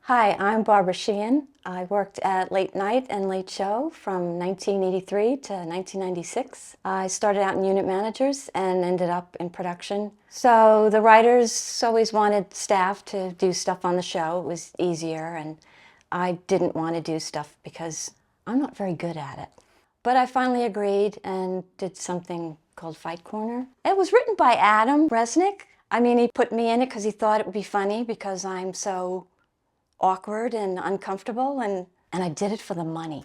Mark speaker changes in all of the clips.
Speaker 1: Hi, I'm Barbara Sheehan. I worked at Late Night and Late Show from 1983 to 1996. I started out in unit managers and ended up in production. So the writers always wanted staff to do stuff on the show. It was easier, and I didn't want to do stuff because I'm not very good at it. But I finally agreed and did something called Fight Corner. It was written by Adam Resnick. I mean, he put me in it because he thought it would be funny because I'm so awkward and uncomfortable, and I did it for the money.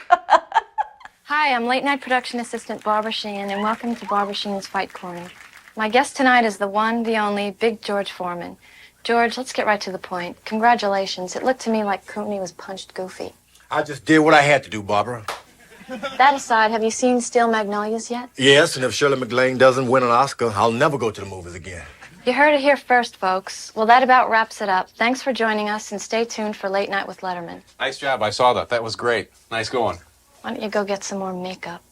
Speaker 2: Hi, I'm late night production assistant Barbara Sheehan, and welcome to Barbara Sheehan's Fight Corner. My guest tonight is the one, the only, Big George Foreman. George, let's get right to the point. Congratulations. It looked to me like Cooney was punched goofy.
Speaker 3: I just did what I had to do, Barbara.
Speaker 2: That aside, have you seen Steel Magnolias yet?
Speaker 3: Yes, and if Shirley MacLaine doesn't win an Oscar, I'll never go to the movies again.
Speaker 2: You heard it here first, folks. Well, that about wraps it up. Thanks for joining us, and stay tuned for Late Night with Letterman.
Speaker 4: Nice job. I saw that. That was great. Nice going.
Speaker 2: Why don't you go get some more makeup?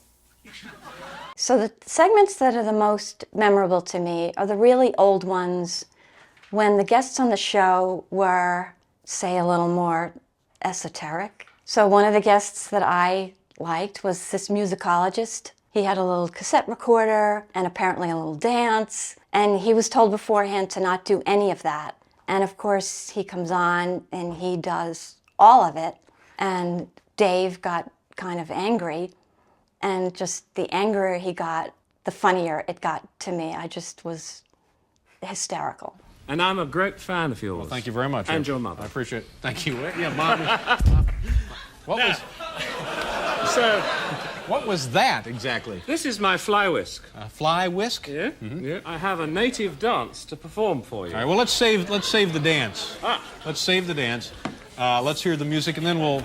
Speaker 1: So the segments that are the most memorable to me are the really old ones when the guests on the show were, say, a little more esoteric. So one of the guests that I liked was this musicologist. He had a little cassette recorder and apparently a little dance, and he was told beforehand to not do any of that. And of course, he comes on and he does all of it, and Dave got kind of angry, and just the angrier he got, the funnier it got to me. I just was hysterical.
Speaker 5: And I'm a great fan of yours.
Speaker 4: Well, thank you very much.
Speaker 5: And your mother.
Speaker 4: I appreciate it. Thank you. Yeah, Mom. What was that exactly?
Speaker 5: This is my fly whisk.
Speaker 4: A fly whisk?
Speaker 5: Yeah? Yeah. I have a native dance to perform for you.
Speaker 4: All right, well, let's save the dance. Let's save the dance. Let's hear the music, and then we'll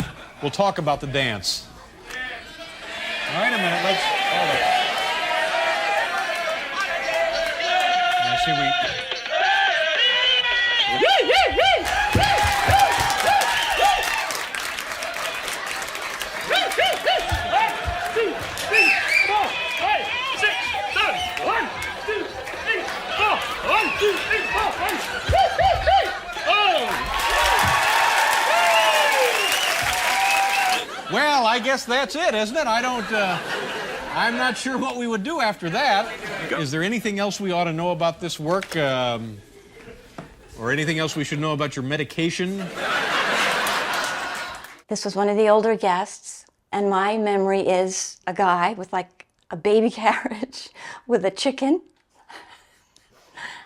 Speaker 4: talk about the dance. All right, a minute. Let's. Now, see, we. Well, I guess that's it, isn't it? I'm not sure what we would do after that. Is there anything else we ought to know about this work? Or anything else we should know about your medication?
Speaker 1: This was one of the older guests, and my memory is a guy with like a baby carriage with a chicken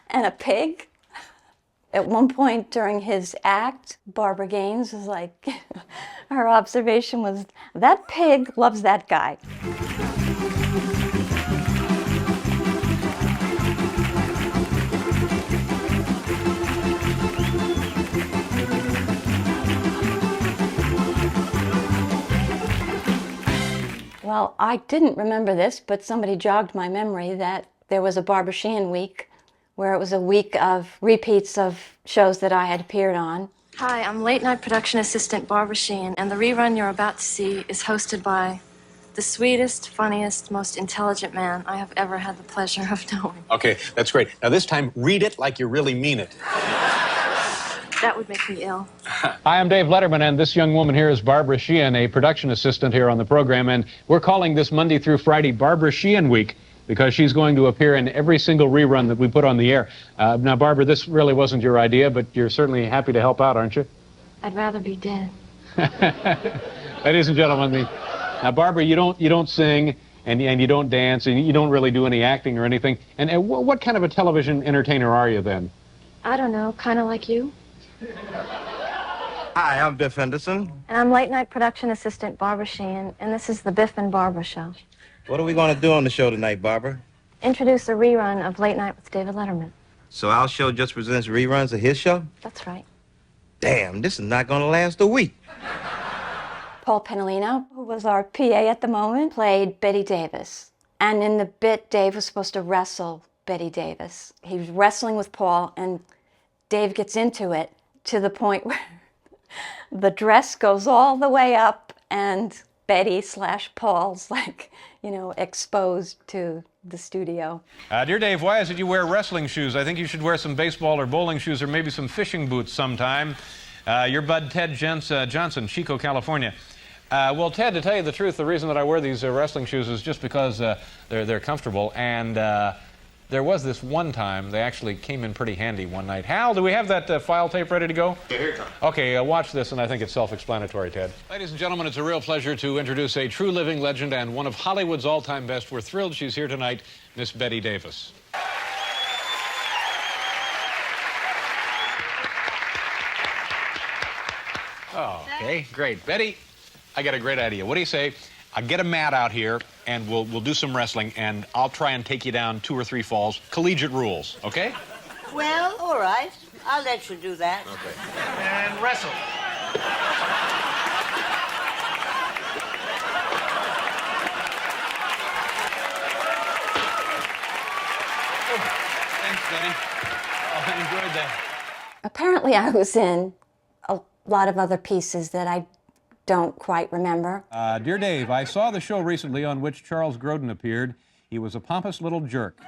Speaker 1: and a pig. At one point during his act, Barbara Gaines was like, her observation was, that pig loves that guy. Well, I didn't remember this, but somebody jogged my memory that there was a Barbara Sheehan week where it was a week of repeats of shows that I had appeared on.
Speaker 2: Hi, I'm late night production assistant Barbara Sheehan, and the rerun you're about to see is hosted by the sweetest, funniest, most intelligent man I have ever had the pleasure of knowing.
Speaker 4: Okay, that's great. Now, this time, read it like you really mean it.
Speaker 2: That would make me ill.
Speaker 6: Hi, I'm Dave Letterman, and this young woman here is Barbara Sheehan, a production assistant here on the program, and we're calling this Monday through Friday Barbara Sheehan Week because she's going to appear in every single rerun that we put on the air. Now, Barbara, this really wasn't your idea, but you're certainly happy to help out, aren't you?
Speaker 2: I'd rather be dead.
Speaker 6: Ladies and gentlemen, now, Barbara, you don't sing, and you don't dance, and you don't really do any acting or anything. And what kind of a television entertainer are you then?
Speaker 2: I don't know, kind of like you.
Speaker 3: Hi, I'm Biff Henderson.
Speaker 2: And I'm late night production assistant Barbara Sheehan, and this is the Biff and Barbara Show.
Speaker 3: What are we going to do on the show tonight, Barbara?
Speaker 2: Introduce a rerun of Late Night with David Letterman.
Speaker 3: So our show just presents reruns of his show?
Speaker 2: That's right.
Speaker 3: Damn, this is not going to last a week.
Speaker 1: Paul Penolino, who was our PA at the moment, played Betty Davis. And in the bit, Dave was supposed to wrestle Betty Davis. He was wrestling with Paul, and Dave gets into it to the point where the dress goes all the way up and Betty/Paul's, like, you know, exposed to the studio.
Speaker 6: Dear Dave, why is it you wear wrestling shoes? I think you should wear some baseball or bowling shoes or maybe some fishing boots sometime. Your bud Ted Johnson, Chico, California. Well, Ted, to tell you the truth, the reason that I wear these wrestling shoes is just because they're comfortable. And there was this one time, they actually came in pretty handy one night. Hal, do we have that file tape ready to go?
Speaker 3: Yeah, here it comes.
Speaker 6: Okay, watch this, and I think it's self-explanatory, Ted. Ladies and gentlemen, it's a real pleasure to introduce a true living legend and one of Hollywood's all-time best. We're thrilled she's here tonight, Miss Bette Davis. Oh, okay, great. Betty, I got a great idea. What do you say? I'll get a mat out here, and we'll do some wrestling, and I'll try and take you down 2 or 3 falls. Collegiate rules, okay?
Speaker 7: Well, all right. I'll let you do that.
Speaker 3: Okay.
Speaker 5: And wrestle.
Speaker 6: Thanks, Betty. Oh, I enjoyed that.
Speaker 1: Apparently I was in a lot of other pieces that I don't quite remember.
Speaker 6: Dear Dave, I saw the show recently on which Charles Grodin appeared. He was a pompous little jerk.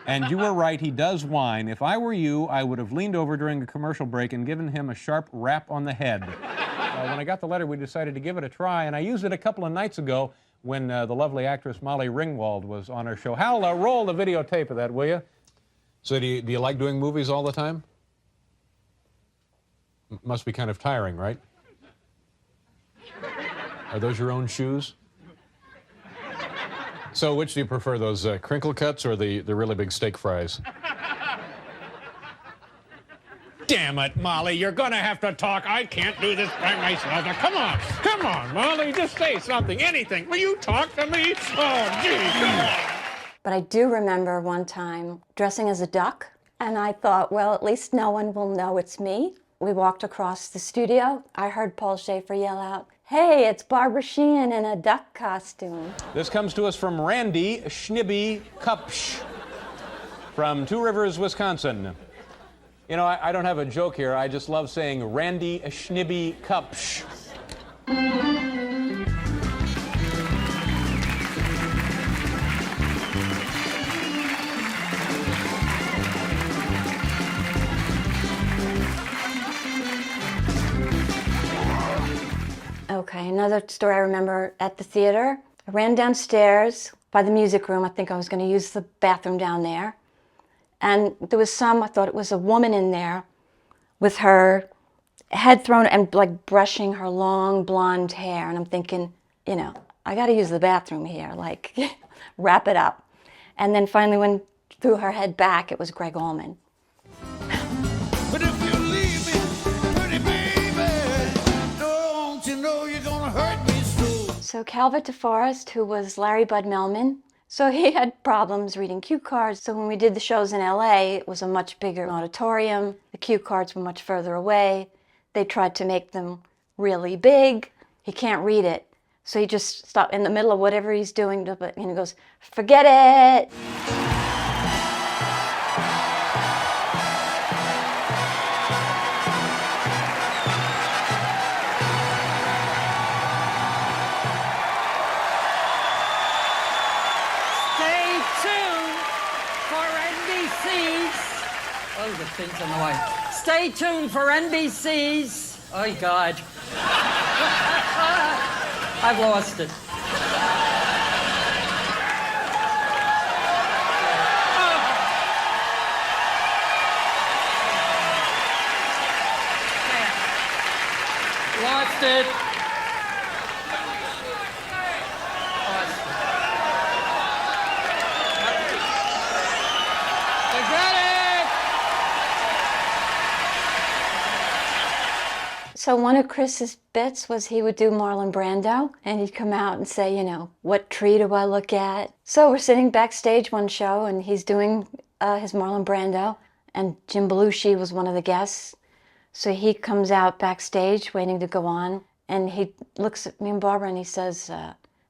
Speaker 6: And you were right, he does whine. If I were you, I would have leaned over during a commercial break and given him a sharp rap on the head. When I got the letter, we decided to give it a try, and I used it a couple of nights ago when the lovely actress Molly Ringwald was on our show. Hal, roll the videotape of that, will you? So do you like doing movies all the time? Must be kind of tiring, right? Are those your own shoes? So which do you prefer, those crinkle cuts or the really big steak fries? Damn it, Molly, you're gonna have to talk. I can't do this by myself. Now, come on, Molly, just say something, anything. Will you talk to me? Oh, gee, come on.
Speaker 1: But I do remember one time dressing as a duck, and I thought, well, at least no one will know it's me. We walked across the studio. I heard Paul Schaefer yell out, "Hey, it's Barbara Sheehan in a duck costume."
Speaker 6: This comes to us from Randy Schnibby Kupsch from Two Rivers, Wisconsin. You know, I don't have a joke here. I just love saying Randy Schnibby Kupsch.
Speaker 1: Okay, another story I remember at the theater. I ran downstairs by the music room. I think I was going to use the bathroom down there. And there was I thought it was a woman in there with her head thrown and like brushing her long blonde hair. And I'm thinking, you know, I got to use the bathroom here, like wrap it up. And then finally when threw her head back, it was Greg Allman.
Speaker 8: But if you leave me, pretty baby, don't you know you're gonna hurt me so?
Speaker 1: So Calvert DeForest, who was Larry Bud Melman, so he had problems reading cue cards. So when we did the shows in LA, it was a much bigger auditorium. The cue cards were much further away. They tried to make them really big. He can't read it. So he just stopped in the middle of whatever he's doing and he goes, "Forget it."
Speaker 9: Stay tuned for NBC's. Oh, the thing's on the way. Stay tuned for NBC's. Oh, God. I've lost it. Lost it.
Speaker 1: So one of Chris's bits was he would do Marlon Brando, and he'd come out and say, you know, "What tree do I look at?" So we're sitting backstage one show, and he's doing his Marlon Brando, and Jim Belushi was one of the guests. So he comes out backstage waiting to go on, and he looks at me and Barbara, and he says,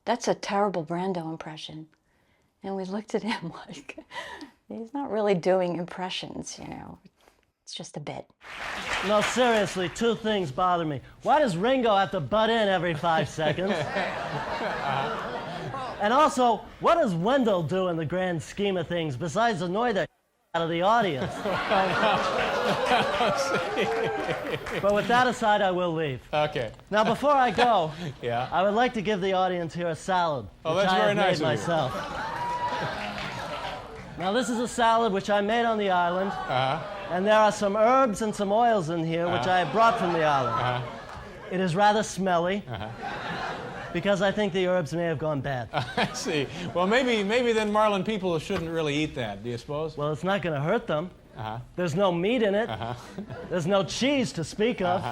Speaker 1: "That's a terrible Brando impression." And we looked at him like, he's not really doing impressions, you know. It's just a bit.
Speaker 10: No, seriously, two things bother me. Why does Ringo have to butt in every 5 seconds? And also, what does Wendell do in the grand scheme of things besides annoy the out of the audience? But with that aside, I will leave.
Speaker 4: Okay.
Speaker 10: Now, before I go,
Speaker 4: Yeah.
Speaker 10: I would like to give the audience here a salad,
Speaker 4: Oh,
Speaker 10: which
Speaker 4: that's
Speaker 10: I
Speaker 4: very
Speaker 10: have
Speaker 4: nice
Speaker 10: made
Speaker 4: of you.
Speaker 10: myself. Now, this is a salad which I made on the island, and there are some herbs and some oils in here which I brought from the island. It is rather smelly, because I think the herbs may have gone bad.
Speaker 4: I see. Well, maybe then Marlon people shouldn't really eat that, do you suppose?
Speaker 10: Well, it's not going to hurt them. There's no meat in it. There's no cheese to speak of.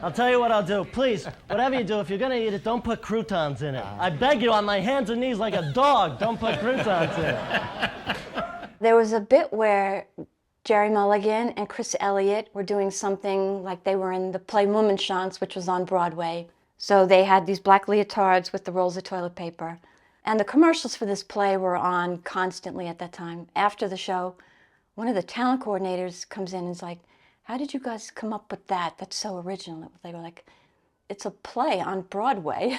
Speaker 10: I'll tell you what I'll do. Please, whatever you do, if you're going to eat it, don't put croutons in it. I beg you on my hands and knees like a dog, don't put croutons in it.
Speaker 1: There was a bit where Jerry Mulligan and Chris Elliott were doing something like they were in the play Mummenschanz, which was on Broadway. So they had these black leotards with the rolls of toilet paper. And the commercials for this play were on constantly at that time. After the show, one of the talent coordinators comes in and is like, how did you guys come up with that? That's so original. They were like, it's a play on Broadway.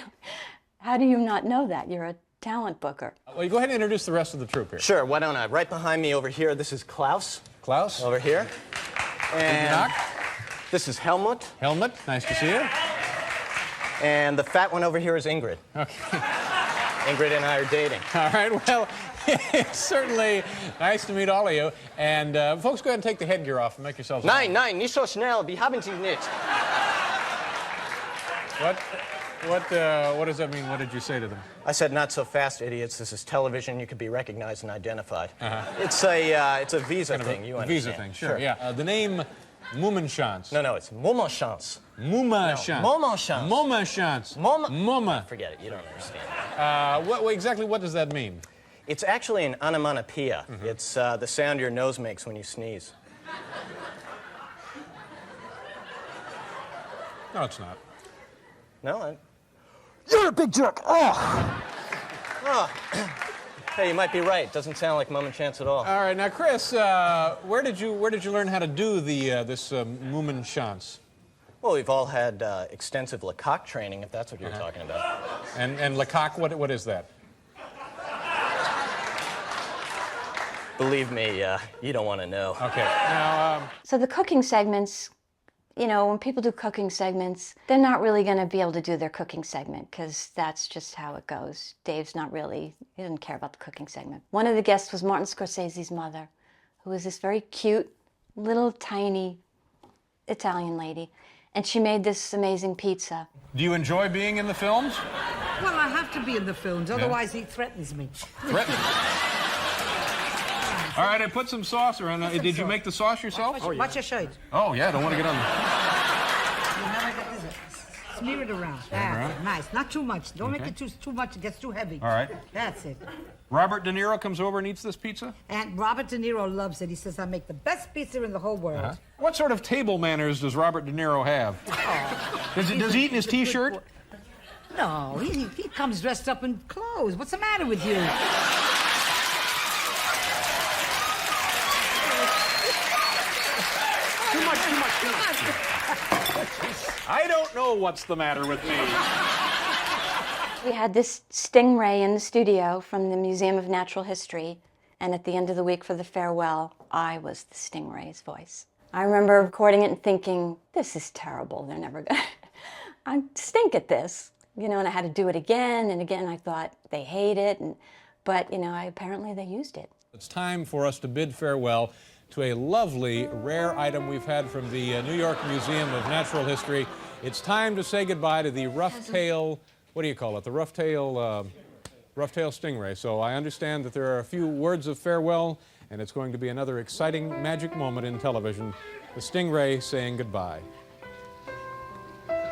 Speaker 1: How do you not know that? You're a talent booker.
Speaker 4: Well, you go ahead and introduce the rest of the troupe here.
Speaker 11: Sure, why don't I? Right behind me over here, this is Klaus.
Speaker 4: Klaus?
Speaker 11: Over here. And
Speaker 4: knock.
Speaker 11: this is Helmut.
Speaker 4: Helmut, nice to see you.
Speaker 11: And the fat one over here is Ingrid.
Speaker 4: Okay.
Speaker 11: Ingrid and I are dating.
Speaker 4: All right, well, it's certainly nice to meet all of you. And folks, go ahead and take the headgear off and make yourselves
Speaker 11: Nein, nein, nicht so schnell, wir haben sie nicht.
Speaker 4: What does that mean? What did you say to them?
Speaker 11: I said, not so fast, idiots. This is television. You could be recognized and identified. It's a visa
Speaker 4: Kind of
Speaker 11: thing, you
Speaker 4: a
Speaker 11: understand.
Speaker 4: visa thing, sure. Yeah. The name Mummenschanz.
Speaker 11: No, it's Mummenschanz.
Speaker 4: Mummenschanz.
Speaker 11: Mummenschanz.
Speaker 4: Mummenschanz.
Speaker 11: Mumma. Forget it, you don't understand.
Speaker 4: Exactly what does that mean?
Speaker 11: It's actually an onomatopoeia. It's the sound your nose makes when you sneeze.
Speaker 4: No, it's not.
Speaker 11: No, you're a big jerk. Oh. Hey, you might be right. Doesn't sound like Mummenschanz at all.
Speaker 4: All right, now, Chris, where did you learn how to do this Mummenschanz?
Speaker 11: Well, we've all had extensive Lecoq training, if that's what you're talking about.
Speaker 4: And Lecoq, what is that?
Speaker 11: Believe me, you don't want to know.
Speaker 4: Okay. Now,
Speaker 1: So the cooking segments, you know, when people do cooking segments, they're not really going to be able to do their cooking segment because that's just how it goes. Dave's not really, he doesn't care about the cooking segment. One of the guests was Martin Scorsese's mother, who was this very cute, little tiny Italian lady. And she made this amazing pizza.
Speaker 4: do you enjoy being in the films?
Speaker 12: Well, I have to be in the films, otherwise he threatens me.
Speaker 4: Threatening. All right, I put some sauce around. Did you make the sauce yourself?
Speaker 12: Watch your shirt.
Speaker 4: Oh, yeah, I don't want to get on the...
Speaker 12: You never get this. Smear it around. That's it. Nice. Not too much. Don't make it too much. It gets too heavy.
Speaker 4: All right.
Speaker 12: That's it.
Speaker 4: Robert De Niro comes over and eats this pizza?
Speaker 12: And Robert De Niro loves it. He says, I make the best pizza in the whole world.
Speaker 4: What sort of table manners does Robert De Niro have? Does he eat in his T-shirt?
Speaker 12: No, he comes dressed up in clothes. What's the matter with you?
Speaker 4: Too much. I don't know what's the matter with me.
Speaker 1: We had this stingray in the studio from the Museum of Natural History, and at the end of the week for the farewell, I was the stingray's voice. I remember recording it and thinking, this is terrible, they're never gonna... I stink at this, you know, and I had to do it again and again. I thought, they hate it, but, you know, apparently they used it.
Speaker 4: It's time for us to bid farewell to a lovely, rare item we've had from the New York Museum of Natural History. It's time to say goodbye to the rough-tail, what do you call it, the rough-tail stingray. So I understand that there are a few words of farewell, and it's going to be another exciting magic moment in television, the stingray saying goodbye.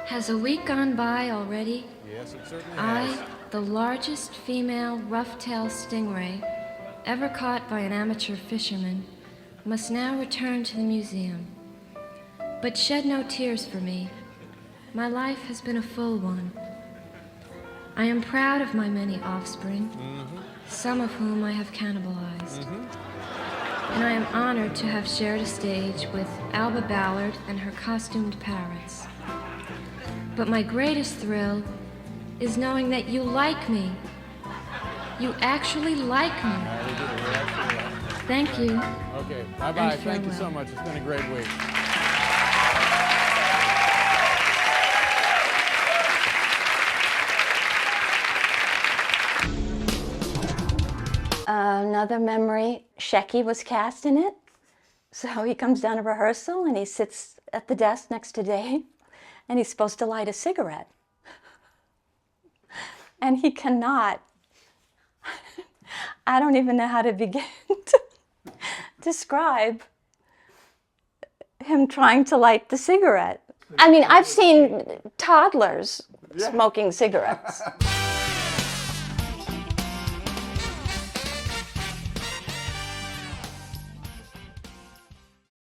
Speaker 2: Has a week gone by already?
Speaker 4: Yes, it certainly has.
Speaker 2: I, the largest female rough-tailed stingray ever caught by an amateur fisherman, must now return to the museum. But shed no tears for me. My life has been a full one. I am proud of my many offspring, some of whom I have cannibalized. and I am honored to have shared a stage with Alba Ballard and her costumed parrots. But my greatest thrill is knowing that you like me. You actually like me. Thank you.
Speaker 4: Okay, bye-bye. Thank you so much. It's been a great week.
Speaker 1: Another memory, Shecky was cast in it. So he comes down to rehearsal and he sits at the desk next to Dave and he's supposed to light a cigarette. And he cannot. I don't even know how to begin to describe him trying to light the cigarette. I mean, I've seen toddlers smoking cigarettes.